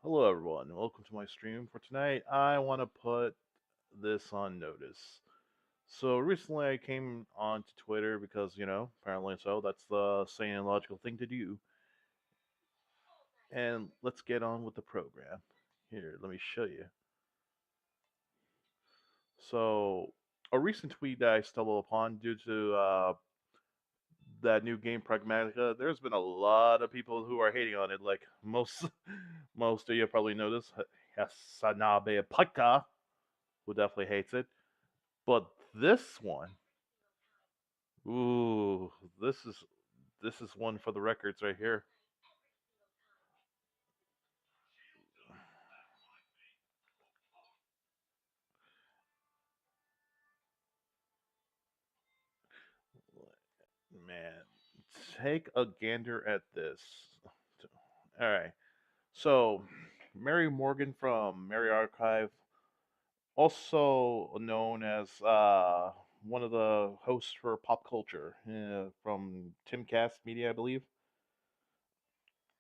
Hello, everyone. Welcome to my stream for tonight. I want to put this on notice. So recently, I came onto Twitter because apparently that's the sane and logical thing to do. And let's get on with the program. Here, let me show you. So, a recent tweet that I stumbled upon due to that new game Pragmatica. There's been a lot of people who are hating on it. Like most, most of you probably know this. Hasanabe Paka, who definitely hates it. But this one, ooh, this is one for the records right here. Man, take a gander at this. All right. So, Mary Morgan from Mary Archive, also known as one of the hosts for pop culture from Timcast Media, I believe,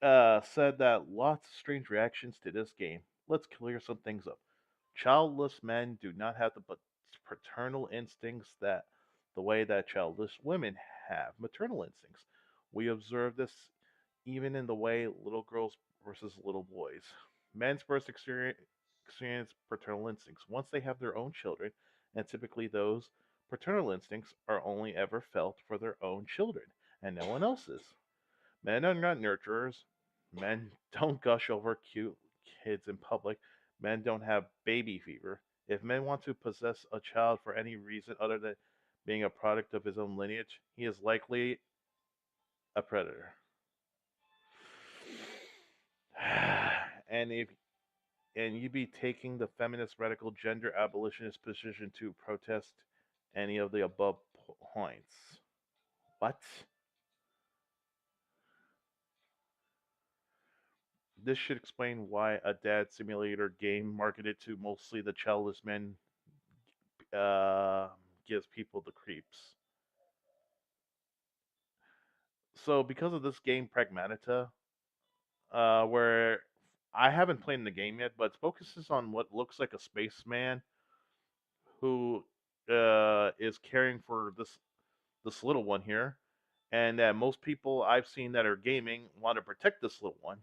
said that lots of strange reactions to this game. Let's clear some things up. Childless men do not have the paternal instincts that the way that childless women have maternal instincts. We observe this even in the way little girls versus little boys. Men first experience paternal instincts once they have their own children, and typically those paternal instincts are only ever felt for their own children and no one else's. Men are not nurturers. Men don't gush over cute kids in public. Men don't have baby fever. If men want to possess a child for any reason other than being a product of his own lineage, he is likely a predator. and if and you be taking the feminist radical gender abolitionist position to protest any of the above points. What? This should explain why a dad simulator game marketed to mostly the childless men uh, gives people the creeps. So, because of this game, Pragmatica, where I haven't played the game yet, but it focuses on what looks like a spaceman who is caring for this little one here, and that most people I've seen that are gaming want to protect this little one,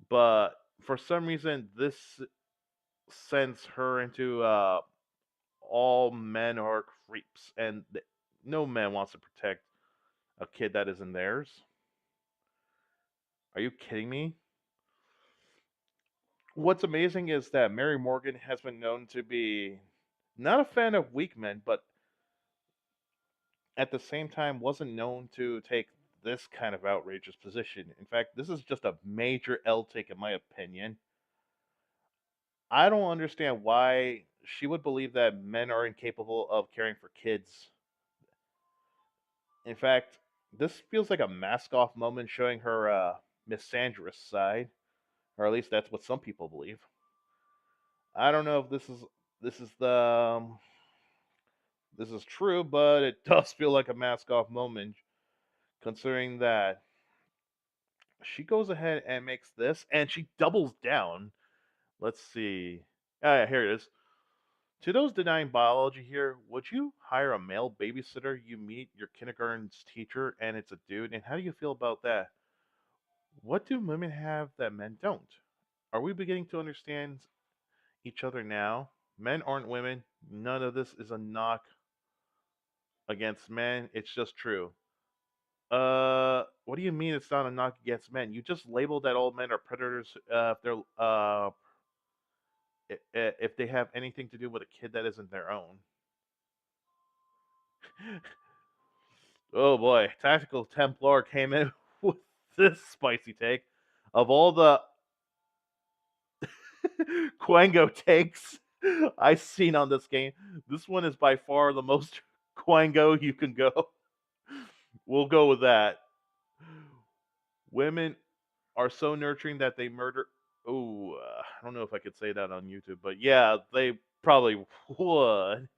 but for some reason this sends her into all men are creeps, and no man wants to protect a kid that isn't theirs. Are you kidding me? What's amazing is that Mary Morgan has been known to be not a fan of weak men, but at the same time wasn't known to take this kind of outrageous position. In fact, this is just a major L take, in my opinion. I don't understand why she would believe that men are incapable of caring for kids. In fact, this feels like a mask off moment showing her misandrous side, or at least that's what some people believe. I don't know if this is this is true, but it does feel like a mask off moment, considering that she goes ahead and makes this, and she doubles down. Let's see. Ah, yeah, here it is. To those denying biology here, would you hire a male babysitter? You meet your kindergarten's teacher, and it's a dude. And how do you feel about that? What do women have that men don't? Are we beginning to understand each other now? Men aren't women. None of this is a knock against men. It's just true. What do you mean it's not a knock against men? You just labeled that all men are predators if they're if they have anything to do with a kid that isn't their own. Oh boy, Tactical Templar came in with this spicy take. Of all the Quango takes I've seen on this game, this one is by far the most Quango you can go. We'll go with that. Women are so nurturing that they murder. Oh, I don't know if I could say that on YouTube, but yeah, they probably would.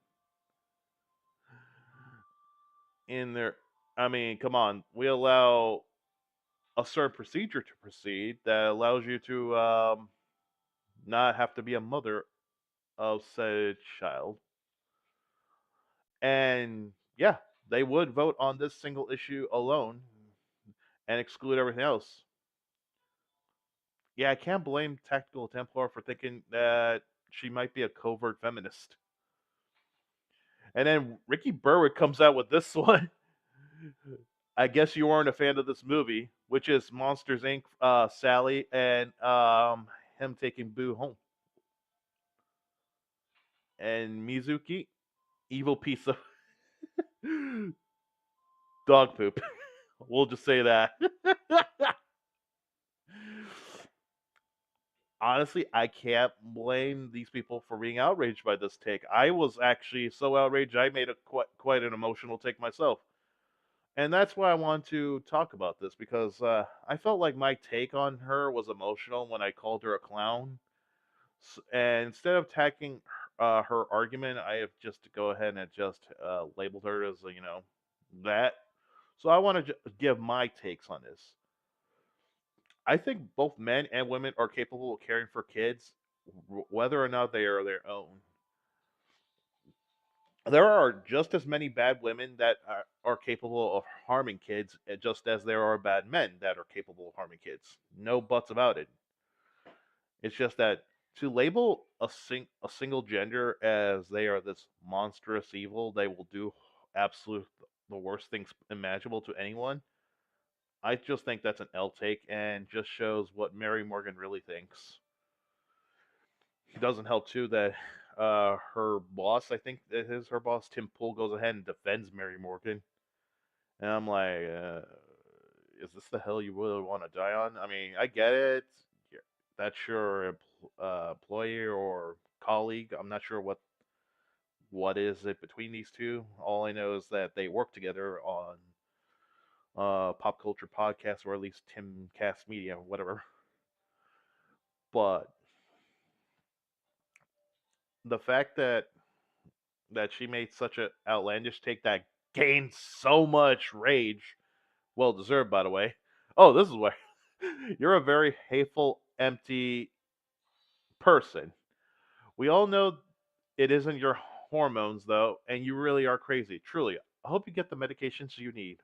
In their, I mean, come on, we allow a certain procedure to proceed that allows you to not have to be a mother of said child. And yeah, they would vote on this single issue alone and exclude everything else. Yeah, I can't blame Tactical Templar for thinking that she might be a covert feminist. And then Ricky Berwick comes out with this one. I guess you weren't a fan of this movie, which is Monsters Inc. Sally and him taking Boo home, and Mizuki, evil piece of dog poop. We'll just say that. Honestly, I can't blame these people for being outraged by this take. I was actually so outraged, I made a quite an emotional take myself. And that's why I want to talk about this because I felt like my take on her was emotional when I called her a clown. And instead of attacking her argument, I have just to go ahead and just labeled her as that. So I want to give my takes on this. I think both men and women are capable of caring for kids, whether or not they are their own. There are just as many bad women that are capable of harming kids, just as there are bad men that are capable of harming kids. No buts about it. It's just that to label a single gender as they are this monstrous evil, they will do absolute the worst things imaginable to anyone. I just think that's an L take and just shows what Mary Morgan really thinks. It doesn't help too that her boss, I think it is her boss, Tim Pool, goes ahead and defends Mary Morgan, and I'm like, is this the hell you really want to die on? I mean, I get it. That's your employee or colleague. I'm not sure what is it between these two. All I know is that they work together on pop culture podcasts, or at least Tim Cast Media, whatever. But the fact that she made such an outlandish take that gained so much rage, well deserved, by the way. Oh, this is where you're a very hateful, empty person. We all know it isn't your hormones, though, and you really are crazy. Truly, I hope you get the medications you need.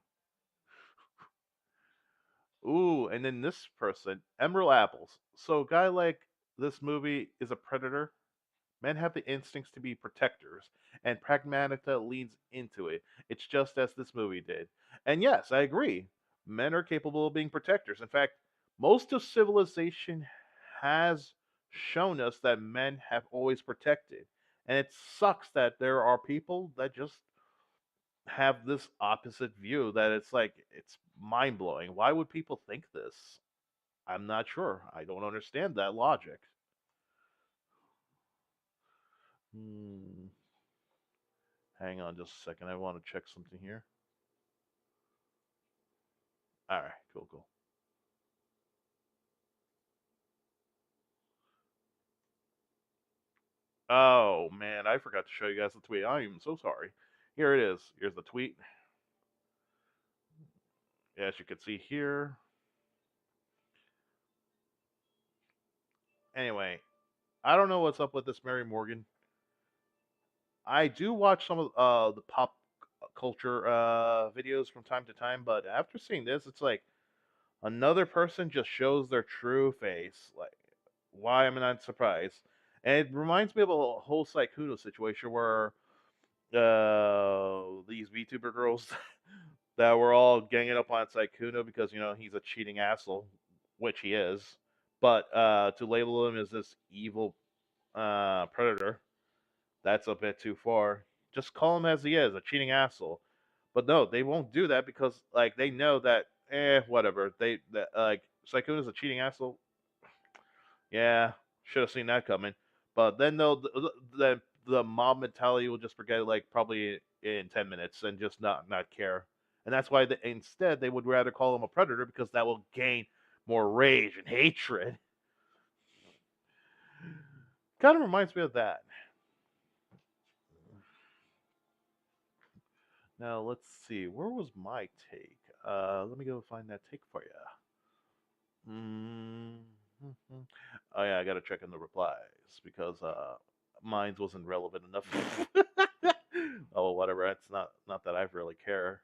Ooh, and then this person, Emerald Apples. So, a guy like this movie is a predator. Men have the instincts to be protectors, and Pragmatica leans into it. It's just as this movie did. And yes, I agree. Men are capable of being protectors. In fact, most of civilization has shown us that men have always protected. And it sucks that there are people that just have this opposite view that it's like it's mind blowing. Why would people think this? I'm not sure. I don't understand that logic. Hmm. Hang on just a second. I want to check something here. All right, cool, cool. Oh man, I forgot to show you guys the tweet. I'm so sorry. Here it is. Here's the tweet. As you can see here. Anyway, I don't know what's up with this Mary Morgan. I do watch some of the pop culture videos from time to time, but after seeing this, it's like another person just shows their true face. Like, why am I not surprised? And it reminds me of a whole Saikudo situation where these VTuber girls that were all ganging up on Saikuno because he's a cheating asshole, which he is. But to label him as this evil predator, that's a bit too far. Just call him as he is, a cheating asshole. But no, they won't do that because like they know that whatever they that like Saikuno's a cheating asshole. Yeah, should have seen that coming. But then they'll the mob mentality will just forget it like probably in 10 minutes and just not care. And that's why instead they would rather call him a predator because that will gain more rage and hatred. Kind of reminds me of that. Now let's see, where was my take? Let me go find that take for you. Mm, mhm. Oh yeah, I gotta check in the replies because mine wasn't relevant enough. Oh, whatever. It's not that I really care.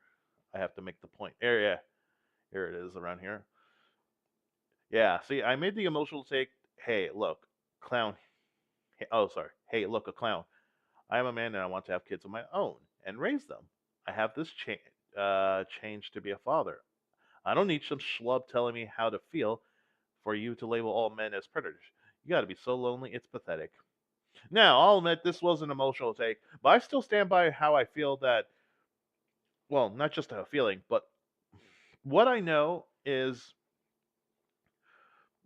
I have to make the point. Yeah, here it is around here. Yeah, see, I made the emotional take. Hey, look, clown. Hey, oh, sorry. Hey, look, a clown. I am a man and I want to have kids of my own and raise them. I have this change to be a father. I don't need some schlub telling me how to feel for you to label all men as predators. You got to be so lonely, it's pathetic. Now, I'll admit this was an emotional take, but I still stand by how I feel that, well, not just a feeling, but what I know is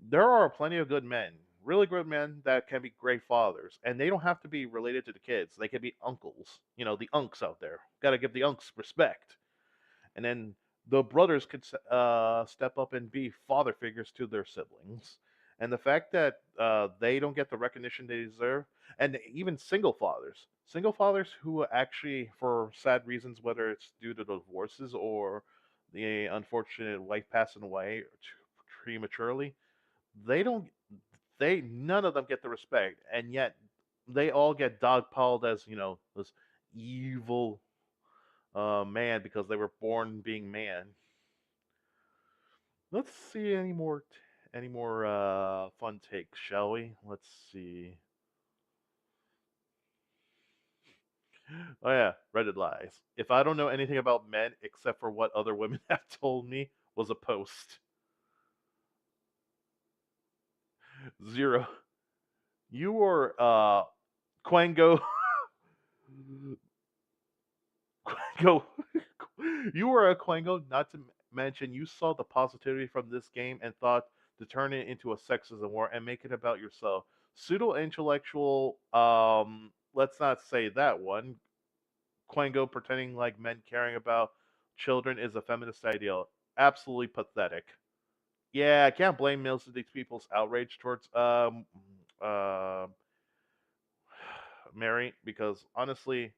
there are plenty of good men, really good men that can be great fathers, and they don't have to be related to the kids. They can be uncles, the unks out there. Got to give the unks respect. And then the brothers could step up and be father figures to their siblings. And the fact that they don't get the recognition they deserve, and even single fathers who actually, for sad reasons, whether it's due to divorces or the unfortunate wife passing away prematurely, they don't, they none of them get the respect, and yet they all get dogpiled as this evil man because they were born being man. Let's see any more fun takes, shall we? Let's see. Oh yeah, Reddit lies. If I don't know anything about men except for what other women have told me, was a post. Zero. You were Quango. Quango. You were a Quango. Not to mention, you saw the positivity from this game and thought to turn it into a sexism war and make it about yourself. Pseudo intellectual. Let's not say that one. Quango pretending like men caring about children is a feminist ideal. Absolutely pathetic. Yeah, I can't blame most of these people's outrage towards uh, Mary because honestly,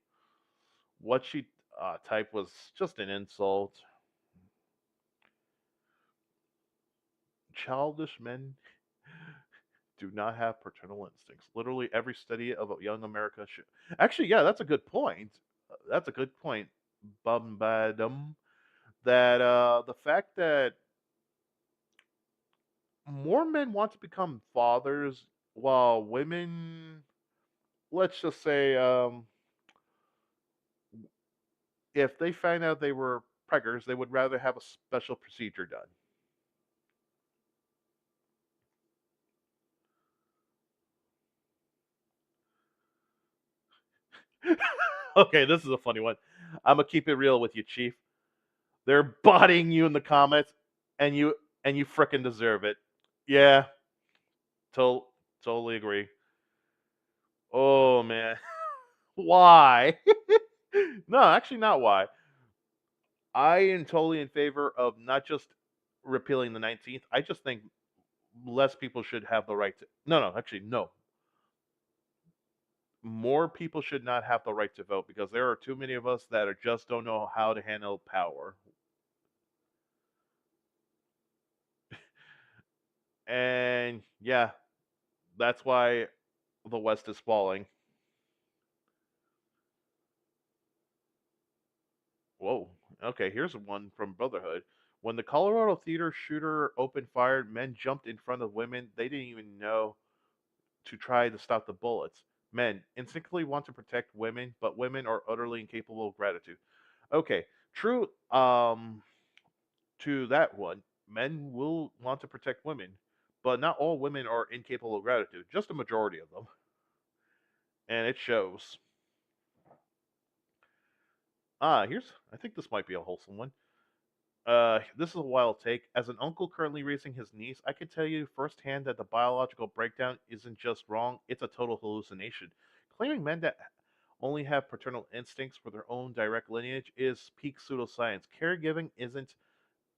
what she typed was just an insult. Childish men do not have paternal instincts. Literally every study of young America should. Actually, yeah, that's a good point. That's a good point. Bumbadum. That the fact that more men want to become fathers while women, let's just say, if they find out they were preggers, they would rather have a special procedure done. Okay, this is a funny one. I'm gonna keep it real with you, Chief. They're bodying you in the comments, and you fricking deserve it. Yeah, to- totally agree. Oh man, why? No, actually, not why. I am totally in favor of not just repealing the 19th. I just think less people should have the right to. No, no, actually, no. More people should not have the right to vote because there are too many of us that are just don't know how to handle power. And yeah, that's why the West is falling. Whoa. Okay, here's one from Brotherhood. When the Colorado theater shooter opened fire, men jumped in front of women they didn't even know to try to stop the bullets. Men instinctively want to protect women, but women are utterly incapable of gratitude. Okay, true. To that one, men will want to protect women, but not all women are incapable of gratitude. Just a majority of them, and it shows. Here's. I think this might be a wholesome one. This is a wild take. As an uncle currently raising his niece, I can tell you firsthand that the biological breakdown isn't just wrong, it's a total hallucination. Claiming men that only have paternal instincts for their own direct lineage is peak pseudoscience. Caregiving isn't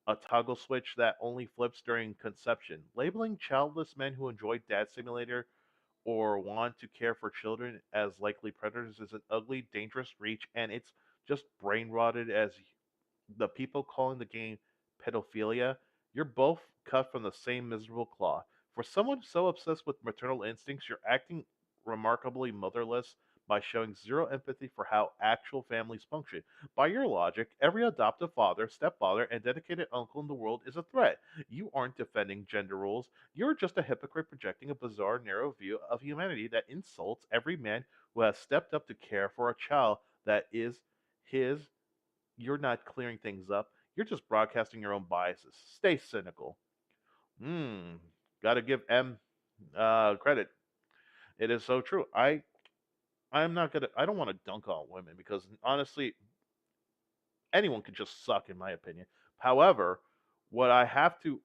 a toggle switch that only flips during conception. Labeling childless men who enjoy Dad Simulator or want to care for children as likely predators is an ugly, dangerous reach, and it's just brain rotted as the people calling the game pedophilia You're both cut from the same miserable cloth. For someone so obsessed with maternal instincts, you're acting remarkably motherless by showing zero empathy for how actual families function. By your logic, every adoptive father, stepfather, and dedicated uncle in the world is a threat. You aren't defending gender roles. You're just a hypocrite projecting a bizarre, narrow view of humanity that insults every man who has stepped up to care for a child that is his. You're not clearing things up. You're just broadcasting your own biases. Stay cynical. Hmm. Gotta give M credit. It is so true. I'm not gonna. I don't want to dunk on women because honestly, anyone could just suck in my opinion. However, what I have to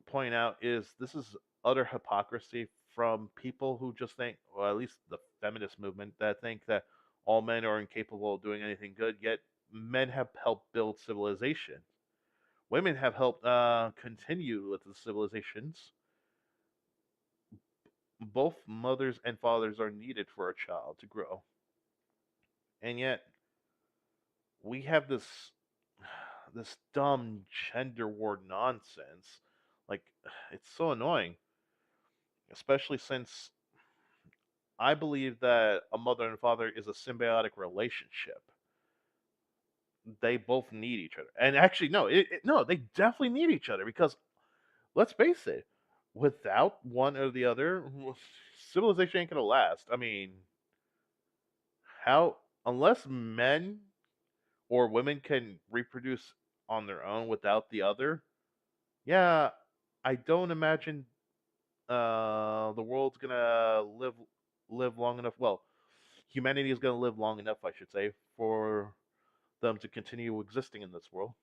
point out is this is utter hypocrisy from people who just think, or at least the feminist movement, that think that all men are incapable of doing anything good. Yet men have helped build civilization. Women have helped continue with the civilizations. Both mothers and fathers are needed for a child to grow, and yet we have this dumb gender war nonsense. Like it's so annoying, especially since I believe that a mother and father is a symbiotic relationship. They both need each other, and actually, no, no, they definitely need each other because let's face it, without one or the other, civilization ain't gonna last. I mean, how unless men or women can reproduce on their own without the other, yeah, I don't imagine the world's gonna live long enough. Well, humanity is gonna live long enough, I should say, for them to continue existing in this world.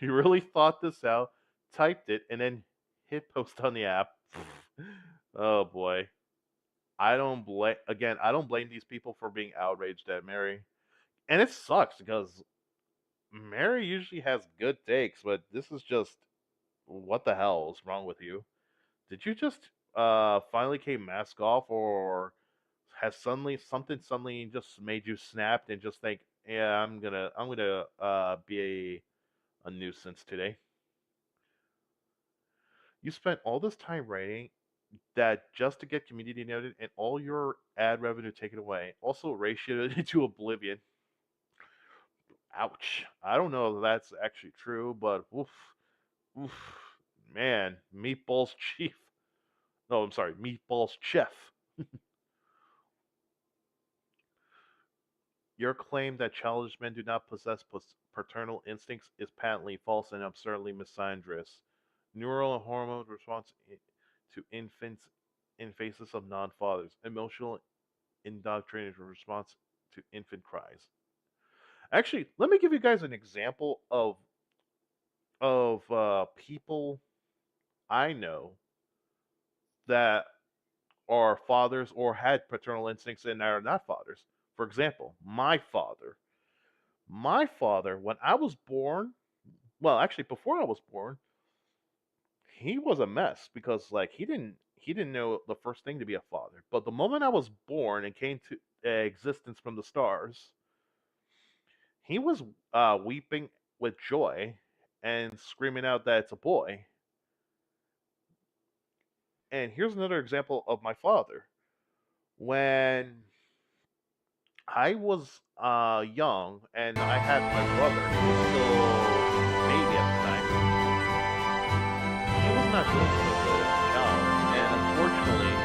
You really thought this out, typed it, and then hit post on the app. Oh boy. I don't blame these people for being outraged at Mary. And it sucks because Mary usually has good takes, but this is just what the hell is wrong with you? Did you just finally came mask off, or has suddenly just made you snap and just think, yeah, I'm gonna be a nuisance today? You spent all this time writing that just to get community noted and all your ad revenue taken away, also ratioed into oblivion. Ouch. I don't know if that's actually true, but oof, oof, man, meatballs chief. No, I'm sorry, meatballs chef. Your claim that childish men do not possess paternal instincts is patently false and absurdly misandrous. Neural and hormone response to infants in faces of non-fathers. Emotional indoctrination response to infant cries. Actually, let me give you guys an example of people I know that are fathers or had paternal instincts and are not fathers. For example, my father. My father, when I was born, well, actually before I was born, he was a mess because like he didn't know the first thing to be a father. But the moment I was born and came to existence from the stars, he was weeping with joy and screaming out that it's a boy. And here's another example of my father. When I was young and I had my brother, who was still a baby at the time, he was not doing so good as a child. And unfortunately,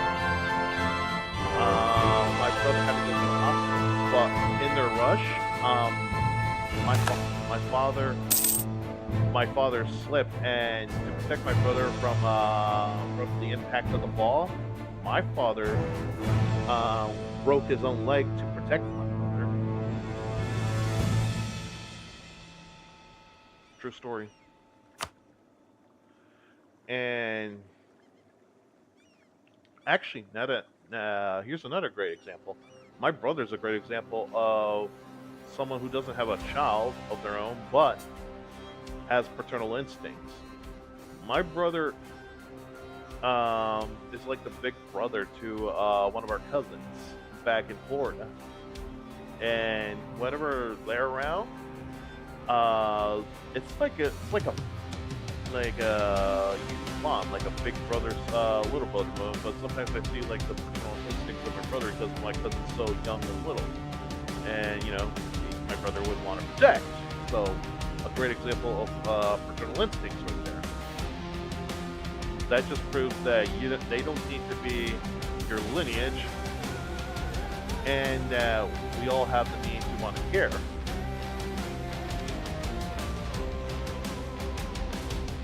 my brother had to go to the hospital. But in their rush, my father slipped, and to protect my brother from the impact of the fall, my father uh, broke his own leg to protect my brother. True story. And actually, now that here's another great example. My brother's a great example of someone who doesn't have a child of their own, but has paternal instincts. My brother is like the big brother to one of our cousins back in Florida. and whenever they're around, uh, it's like a mom, like a big brother's little brother mode. But sometimes I see like the paternal instinct with my brother because my cousin's so young and little, and my brother would want to protect. So a great example of paternal instincts right there. That just proves that they don't need to be your lineage, and we all have the need to want to care.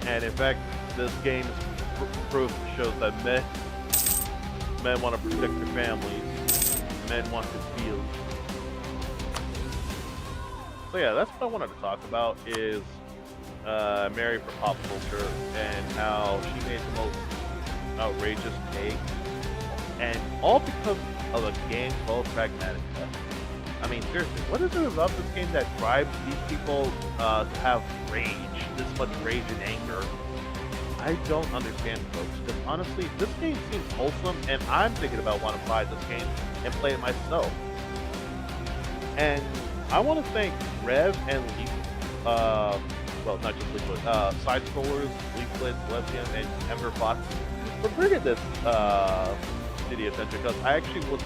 And in fact, this game is proof shows that men want to protect their families, men want to feel. So yeah, that's what I wanted to talk about is Mary for pop culture and how she made the most outrageous take, and all because of a game called Pragmatica. I mean, seriously, what is it about this game that drives these people to have rage, this much rage and anger? I don't understand, folks, because honestly, this game seems wholesome, and I'm thinking about wanting to buy this game and play it myself. And I want to thank Rev and Leaf, well, not just Leaflet, Side Scrollers, Leaflet, Lesbian, and Ember Fox for bringing this to the attention, because I actually was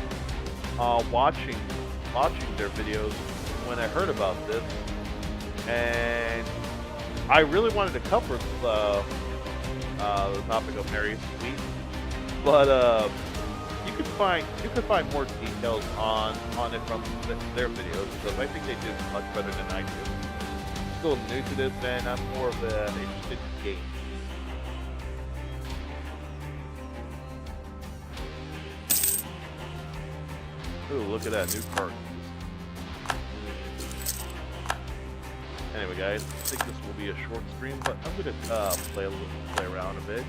watching their videos when I heard about this, and I really wanted to cover the topic of Mary's tweet, but you could find more details on it from their videos, because I think they do much better than I do. Still new to this, and I'm more of an interested in games. Ooh, look at that new card. Anyway, guys, I think this will be a short stream, but I'm gonna play around a bit.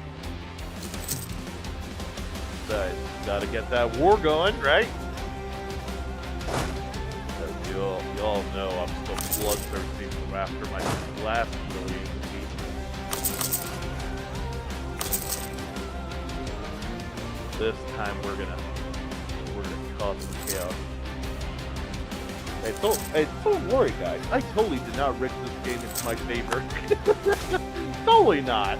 Gotta get that war going, right? As you all know, I'm still bloodthirsty from after my last million season. This time we're gonna cause some chaos. Hey, don't worry, guys. I totally did not rig this game into my favor. Totally not.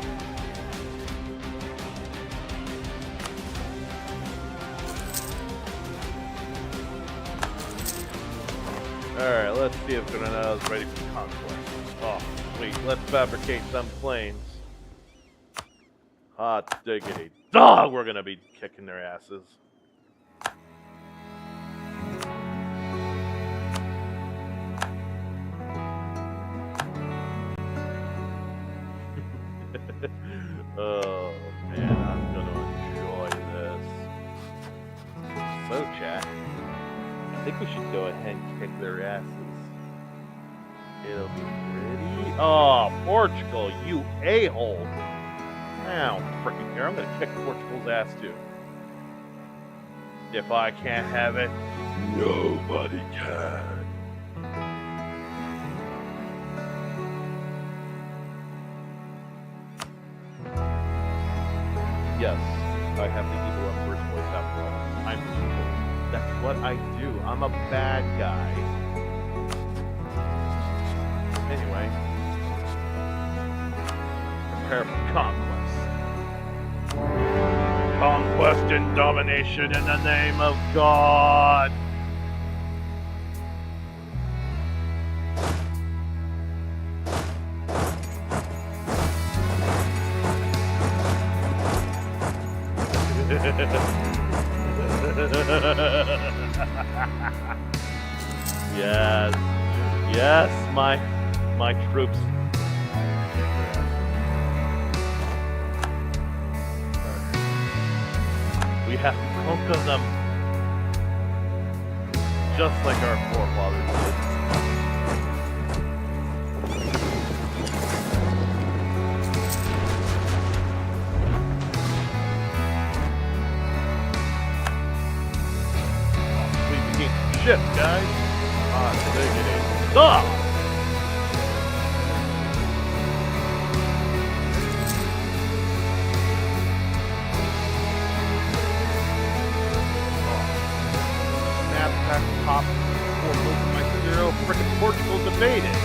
Alright, let's see if Granada is ready for conquest. Oh, sweet. Let's fabricate some planes. Hot diggity. Dog, we're gonna be kicking their asses. Oh man, I'm gonna enjoy this. So chat, I think we should go ahead and kick their asses. It'll be pretty. Oh, Portugal, you a-hole! Now, freaking here, I'm gonna kick Portugal's ass too. If I can't have it, nobody can. Yes, I have the evil Emperor's voice after all. I'm evil. That's what I do. I'm a bad guy. Anyway, prepare for conquest. Conquest and domination in the name of God. Yes, yes, my troops. We have to conquer them, just like our forefathers did. Ship, guys. Diggity. Stop! Snapback top 4 Open my zero. Frickin' Portugal's invaded.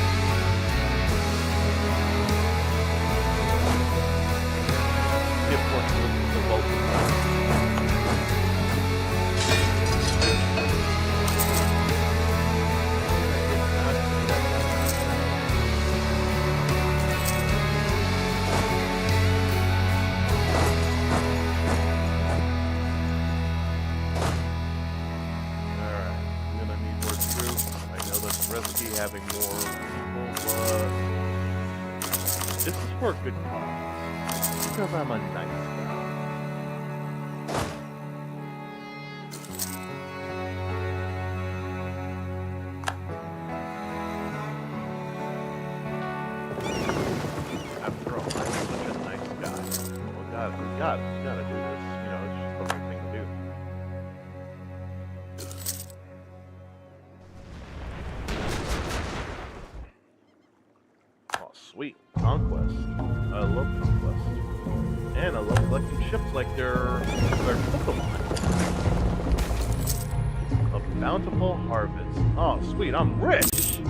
See if Portugal is the vote. Having more people, but this is for a good cause. Because I'm a nice guy. After all, I'm such a nice guy. Well, we gotta do this. You know, it's just the right thing to do. Sweet. Conquest. I love Conquest. And I love collecting ships like they're Pokemon. A bountiful harvest. Oh, sweet. I'm rich!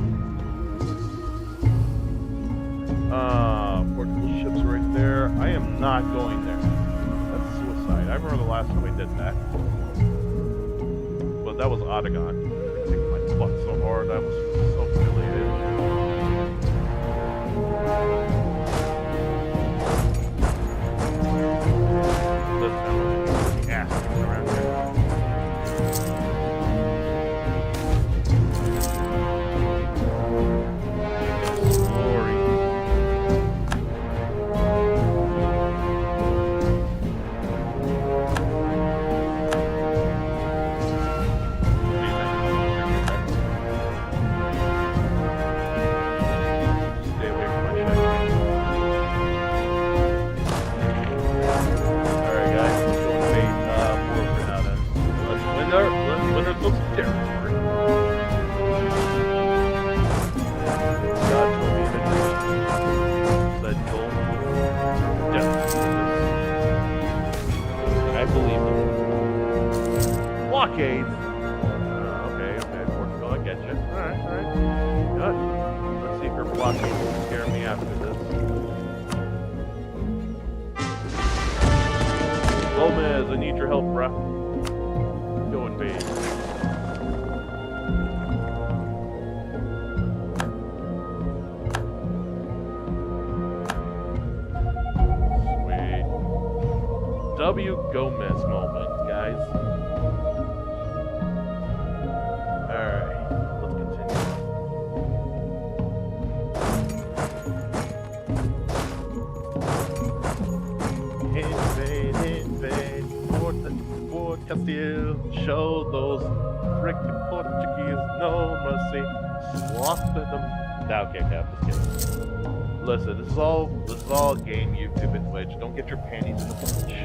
Portugal ships right there. I am not going there. That's suicide. I remember the last time I did that. But that was Otagon. I kicked my butt so hard. I was so humiliated. Blockades. Okay, Portugal, I get you. Alright. Good. Let's see if her blockades will scare me after this. Gomez, I need your help, bruh. Go invade. Sweet. W. Gomez moment, guys. Castile, show those frickin' Portuguese no mercy. Slaughter them. Okay, I'm just kidding. Listen, this is all a game, YouTube and Twitch. Don't get your panties in a bunch.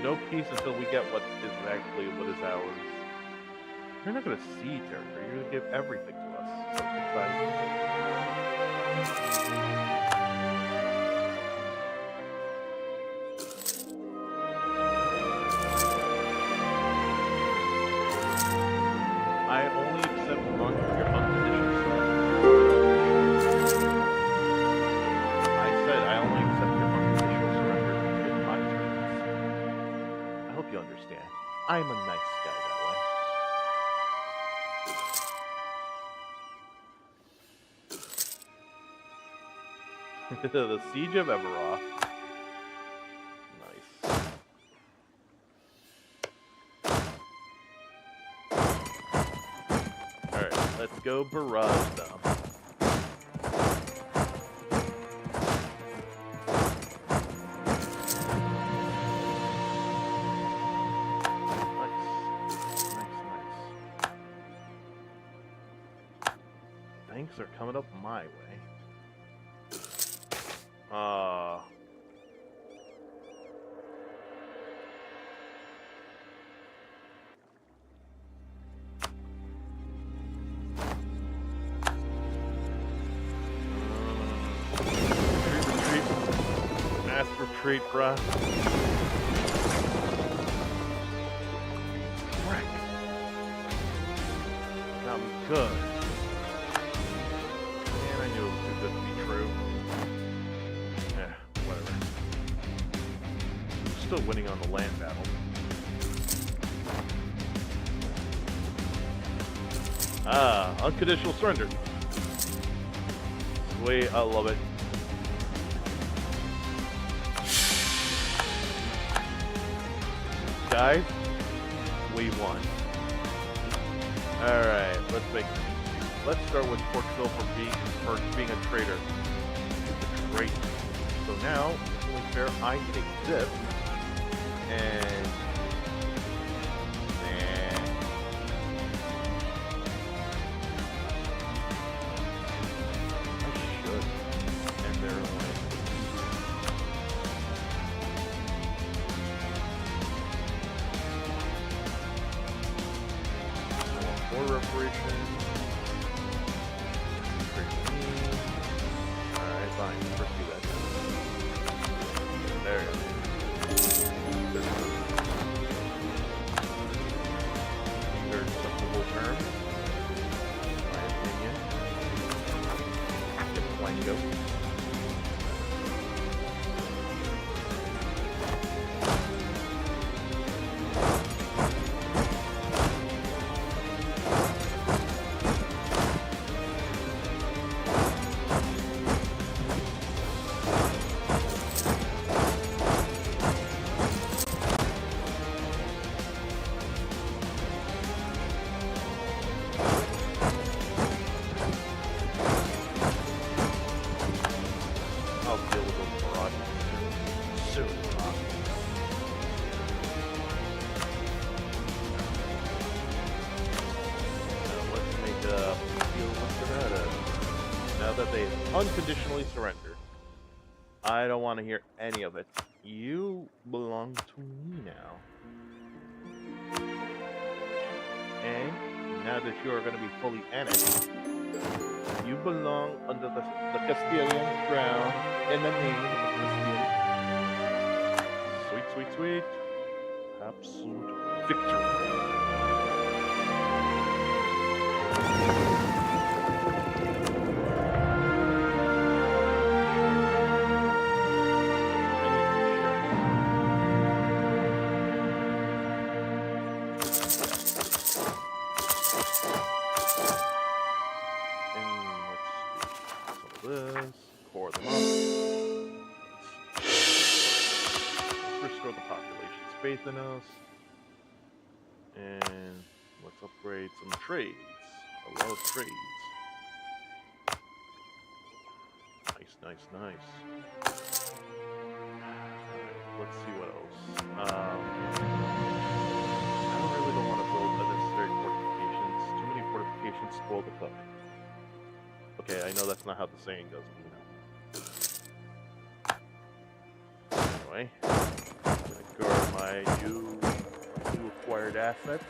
No peace until we get what is ours. You're not gonna see territory. You're gonna give everything to us. So goodbye. I only accept your unconditional surrender. I said I only accept your unconditional surrender in my terms. I hope you understand. I'm a nice guy that way. The Siege of Everoth. Nice. Alright, let's go barrage them. Things are coming up my way. Retreat. Mass retreat, bruh. Frick. Got me good. Man, I knew it was too good to be true. Whatever. Still winning on the land battle. Unconditional surrender. Sweet, I love it. Guys, we won. Alright, let's start with Portugal for being a traitor. Great. So now, it's only fair I take this and I should end their way. More reparations. Alright, fine. Pursue that. There you go. These are acceptable terms, in my opinion. Get Blanco. That they unconditionally surrender. I don't want to hear any of it. You belong to me now. And now that you are going to be fully annexed, you belong under the Castilian crown in the name of Castile. Sweet, sweet, sweet. Absolute victory. Pour them up. Let's restore the population's faith in us. And let's upgrade some trades. A lot of trades. Nice, nice, nice. Alright, let's see what else. I really don't want to build unnecessary fortifications. Too many fortifications spoil the cook. Okay, I know that's not how the saying goes, Anyway, I'm gonna guard my new acquired assets.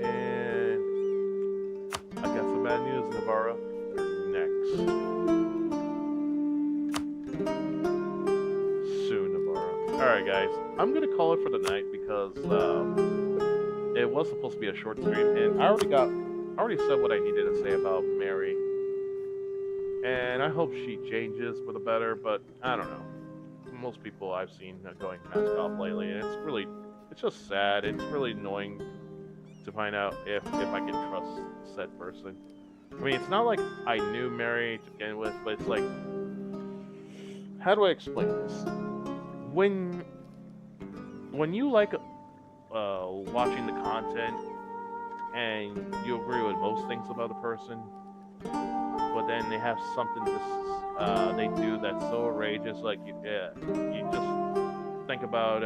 And I got some bad news, Navarra. They're next. Soon, Navarra. Alright, guys. I'm gonna call it for the night because, it was supposed to be a short stream, and I already said what I needed to say about Mary. And I hope she changes for the better, but I don't know. most people I've seen going mask off lately, and it's just sad. It's really annoying to find out if I can trust said person. I mean, it's not like I knew Mary to begin with, but it's like, how do I explain this? When when you like watching the content and you agree with most things about a person, but then they have something they do that's so outrageous, like you just think about,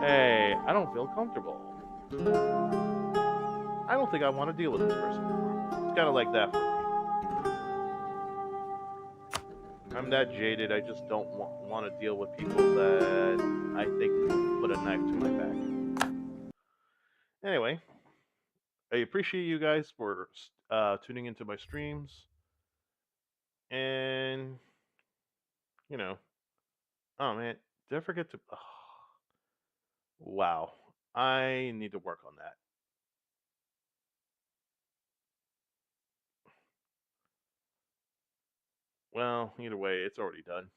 hey, I don't feel comfortable. I don't think I want to deal with this person anymore. It's kind of like that for me. I'm that jaded. I just don't want to deal with people that I think will put a knife to my back. Anyway, I appreciate you guys for tuning into my streams, and you know, oh man, did I forget to? Oh, wow, I need to work on that. Well, either way, it's already done.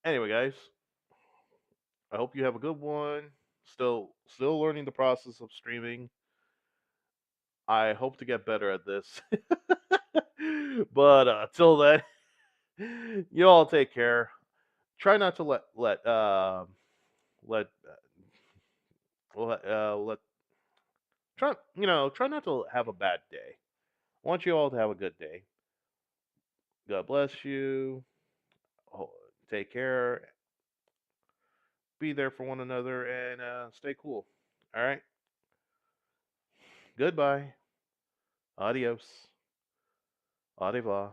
Anyway, guys, I hope you have a good one. Still learning the process of streaming. I hope to get better at this. But till then, you all take care. Try not to let let try not to have a bad day. I want you all to have a good day. God bless you. Oh, take care. Be there for one another and stay cool. All right. Goodbye. Adios. Au revoir.